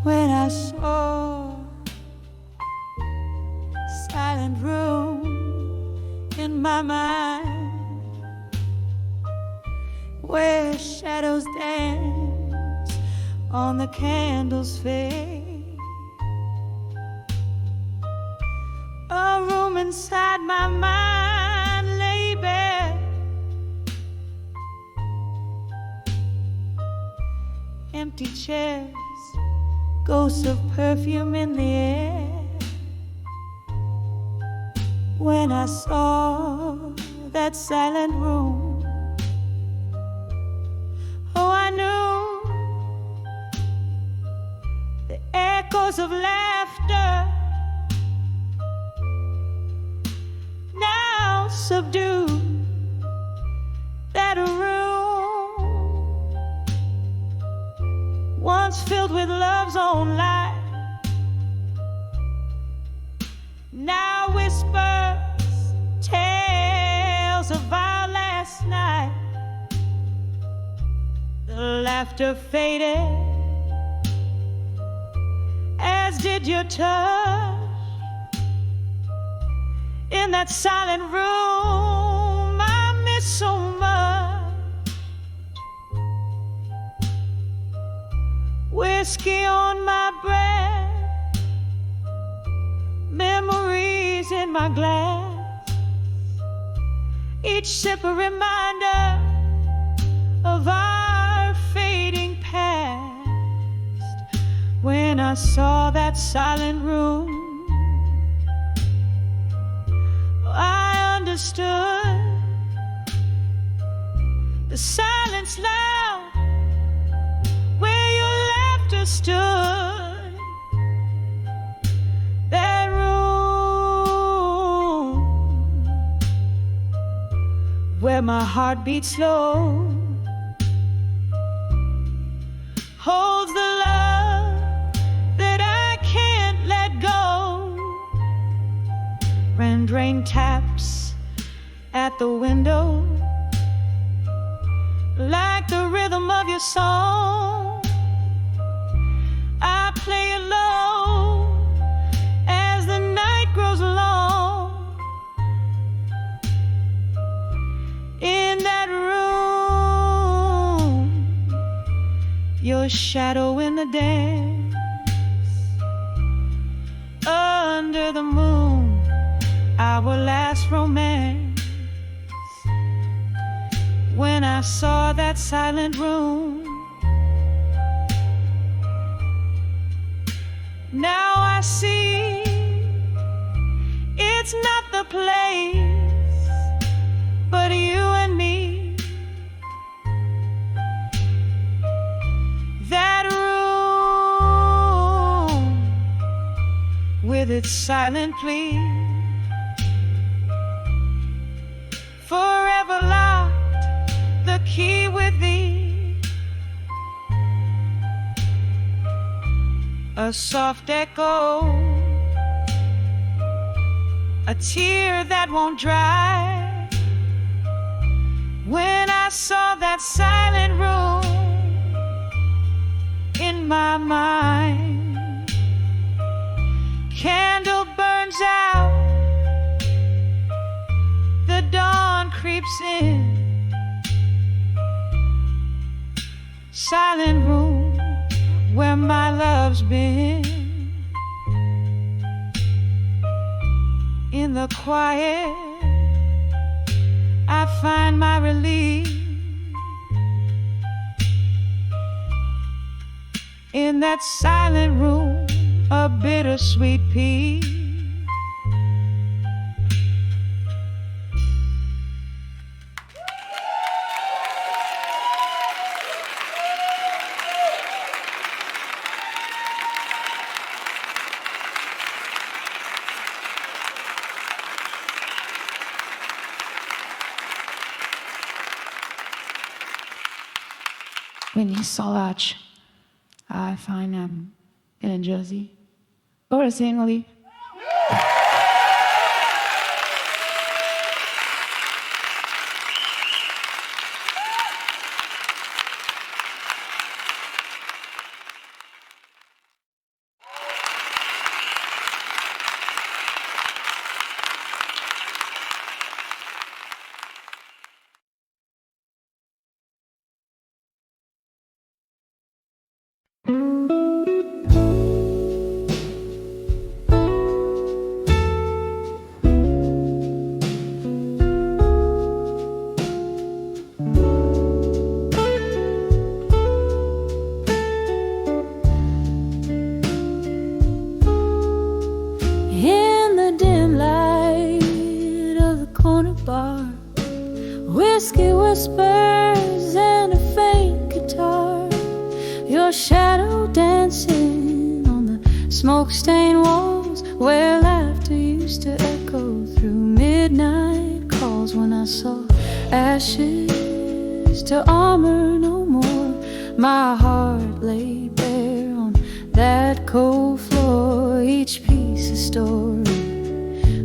When I saw silent room in my mind, where shadows dance on the candle's fade, a room inside my mind lay bare, empty chairs, ghosts of perfume in the air. When I saw that silent room, oh, I knew the echoes of laughter now subdue that room once filled with love's own light, now whispers tales of our last night. The laughter faded, as did your touch. In that silent room I miss so much. Whiskey on my breath, memories in my glass, each sip a reminder of our fading past. When I saw that silent room, I understood the silence loud where your laughter stood. That room where my heart beats slow holds the love that I can't let go. Rain taps at the window like the rhythm of your song. I play it low as the night grows long. In that room your shadow in the dance. Under the moon, our last romance. When I saw that silent room, now I see it's not the place, but you and me. That room with its silent plea, forever locked, the key with thee. A soft echo, a tear that won't dry. When I saw that silent room in my mind, candle burns out, the dawn creeps in. Silent room where my love's been. In the quiet, I find my relief. In that silent room, a bittersweet peace. Winnie Solach. I find in Jersey. Boris Emily. In the dim light of the corner bar, whiskey whispers and a faint guitar, your shadow dancing on the smoke-stained walls where laughter used to echo through midnight calls. When I saw ashes to armor no more, my heart lay bare on that cold floor. Each piece a story,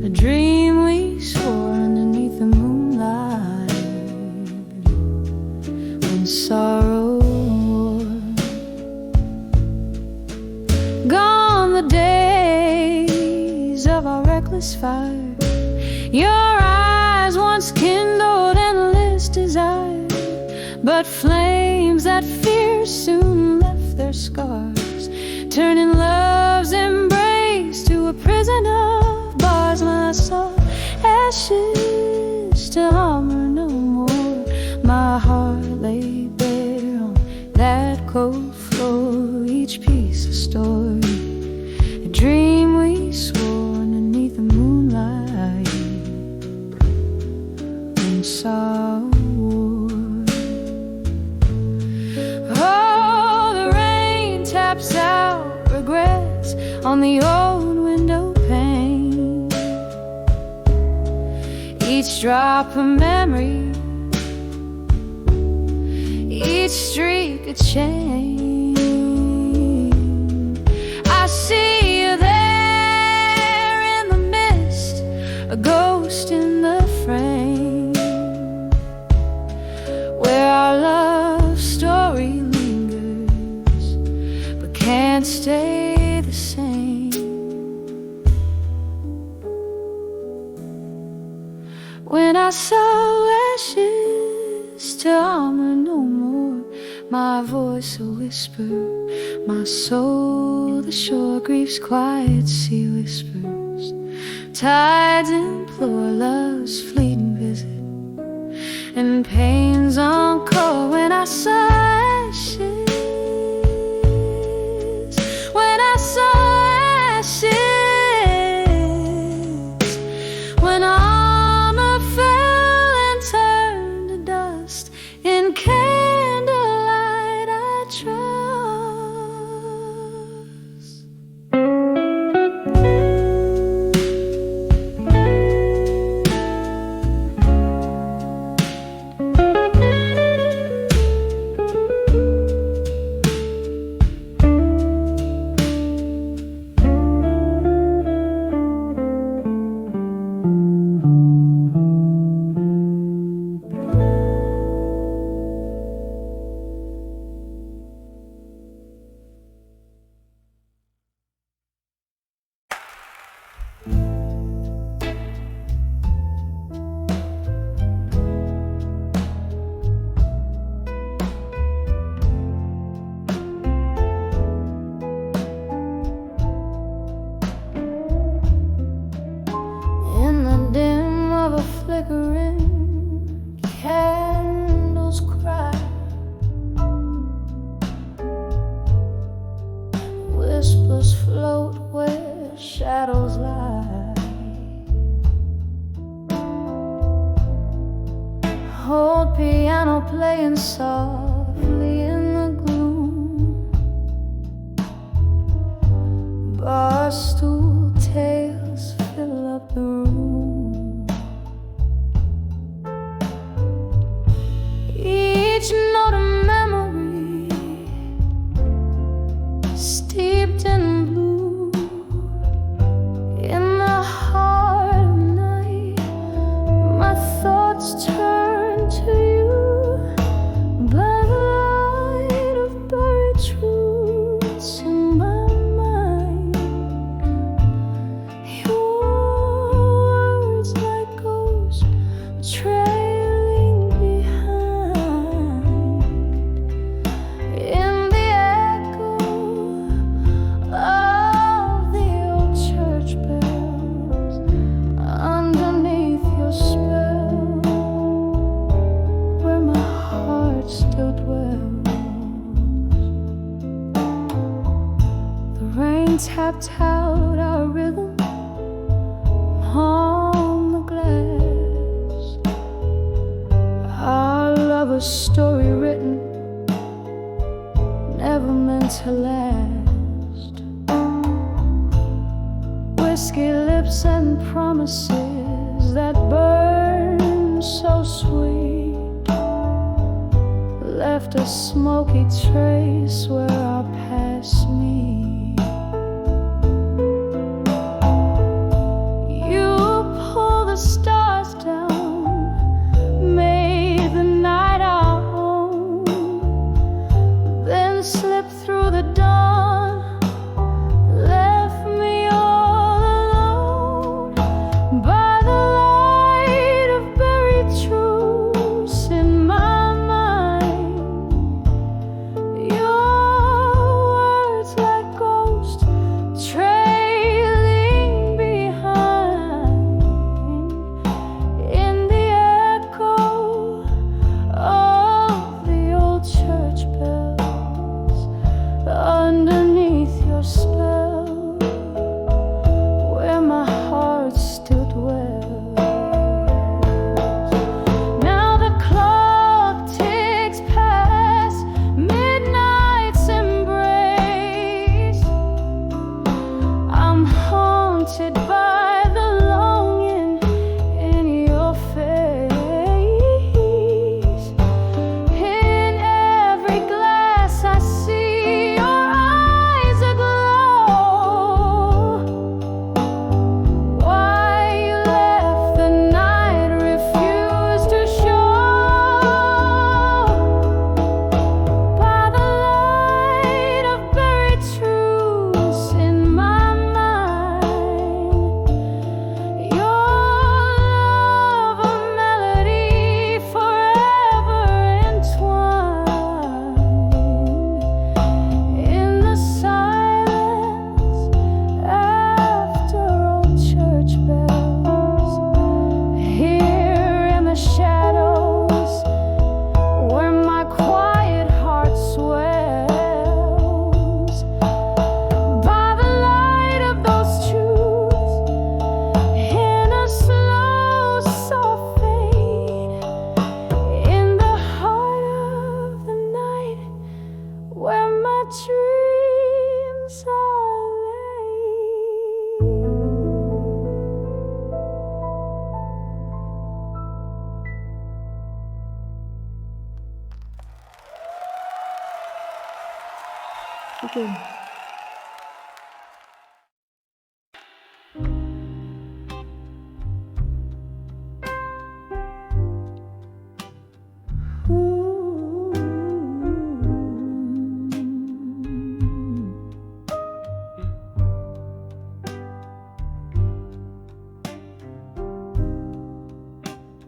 a dream we swore underneath the moonlight. When sorrow wore, gone the days of our reckless fire. Your eyes once kindled endless desire, but flames that fierce soon left their scars, turning love's embrace to a prison of bars. When I saw ashes to armor no more, my heart lay bare on that cold floor. Each piece a story, a dream we swore underneath the moonlight. When sorrow wore, oh, the rain taps out regrets on the old window pane. Each drop a memory, each streak a chain. I see you there in the mist, a ghost in the frame, where our love story lingers but can't stay the same. When I saw ashes to armor no more, my voice a whisper, my soul the shore, grief's quiet sea whispers. Tides implore love's fleeting visit, and pain's encore when I saw ashes, when I saw ashes, when armor fell and turned to dust. In candlelight I trust. In the dim of a flickering candle's cry, whispers float where shadows lie. Old piano playing softly in the gloom, bar stool tales fill up the room. Each note a memory steeped in blue. In the heart of night, my thoughts turn to you. By the light of buried truths in my mind, your words like ghosts trailing behind. In the echo of the old church bells, underneath your spell, where my heart still dwells. The rain tapped out our rhythm on the glass, our lover's story written, never meant to last. Whiskey lips and promises that burn so sweet left a smoky trace where our past meet. You pull the stars down, made the night our home, then slipped through the dawn, left me all alone. By the light of buried truths in my mind, your words like gold 谢谢。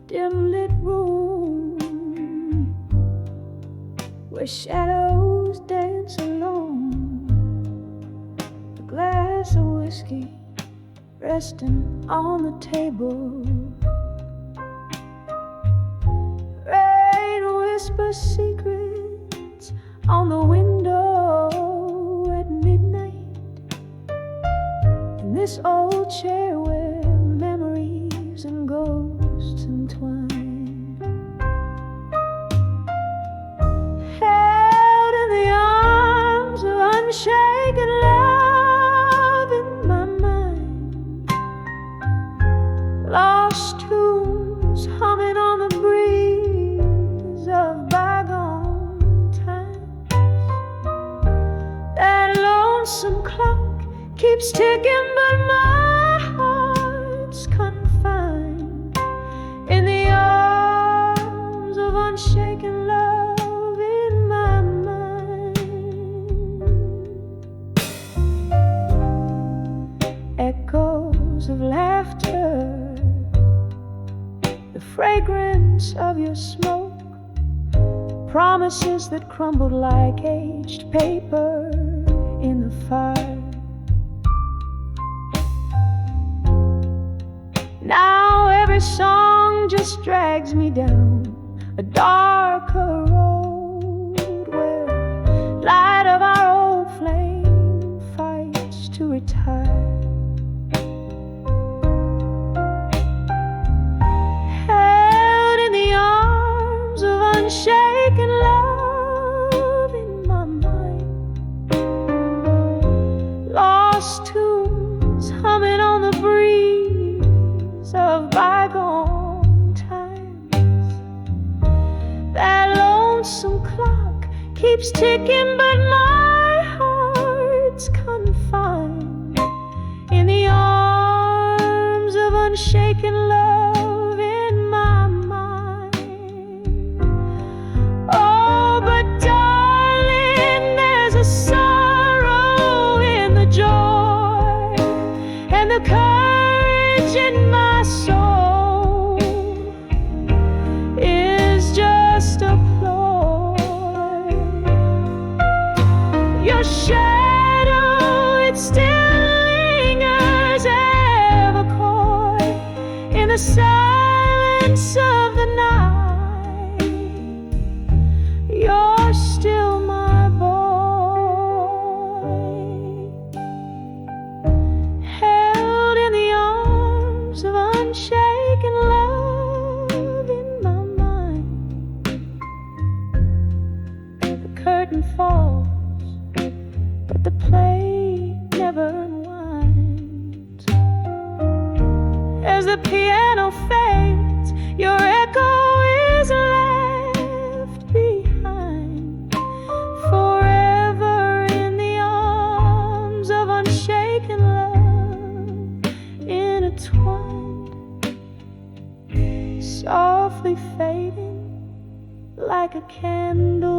Dim lit room where shadows dance alone. A glass of whiskey resting on the table. Rain whispers secrets on the window at midnight. In this old chair where memories and ghosts entwine, held in the arms of unshaken love in my mind. Lost tunes humming on the breeze of bygone times. That lonesome clock keeps ticking, but my heart's confined in the arms of unshaken love in my mind. Echoes of laughter, the fragrance of your smoke, promises that crumbled like aged paper in the fire. Now every song just drags me down a darker road where light of our old flame fights to retire. Held in the arms of unshaken love in my mind. Lost tunes humming on the breeze of bygone times. That lonesome clock keeps ticking, but my heart's confined in the arms of unshaken love in my mind. Oh, but darling, there's a sorrow in the joy and the courage in my soul is just a ploy. Your shadow, it still lingers ever coy in the silence of the night. You're still my boy, held in the arms of unshaken love in my mind. The curtain falls, but the play never unwinds. As the piano fades, your echo is left behind, forever in the arms of unshaken love, intertwined, softly fading like a candle